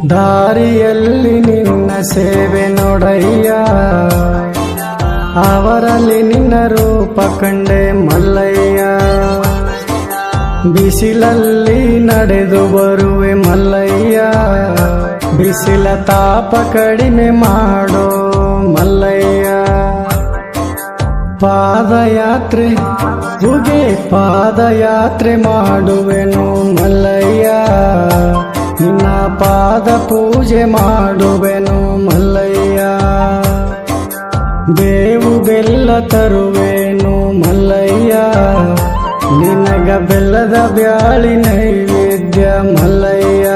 ದಾರಿಯಲ್ಲಿ ನಿನ್ನ ಸೇವೆ ನೋಡಯ್ಯ, ಅವರಲ್ಲಿ ನಿನ್ನ ರೂಪ ಕಂಡೆ ಮಲ್ಲಯ್ಯ. ಬಿಸಿಲಲ್ಲಿ ನಡೆದು ಬರುವೆ ಮಲ್ಲಯ್ಯ, ಬಿಸಿಲ ತಾಪ ಕಡಿಮೆ ಮಾಡೋ ಮಲ್ಲಯ್ಯ. ಪಾದಯಾತ್ರೆ ಹುಗೆ ಪಾದಯಾತ್ರೆ ಮಾಡುವೆನು ಮಲ್ಲಯ್ಯ, ನಿನ್ನ ಪಾದ ಪೂಜೆ ಮಾಡುವೆನು ಮಲ್ಲಯ್ಯ. ಬೇವು ಬೆಲ್ಲ ತರುವೆನು ಮಲ್ಲಯ್ಯ, ನಿನಗ ಬೆಲ್ಲದ ಬ್ಯಾಳಿ ನೈವೇದ್ಯ ಮಲ್ಲಯ್ಯ.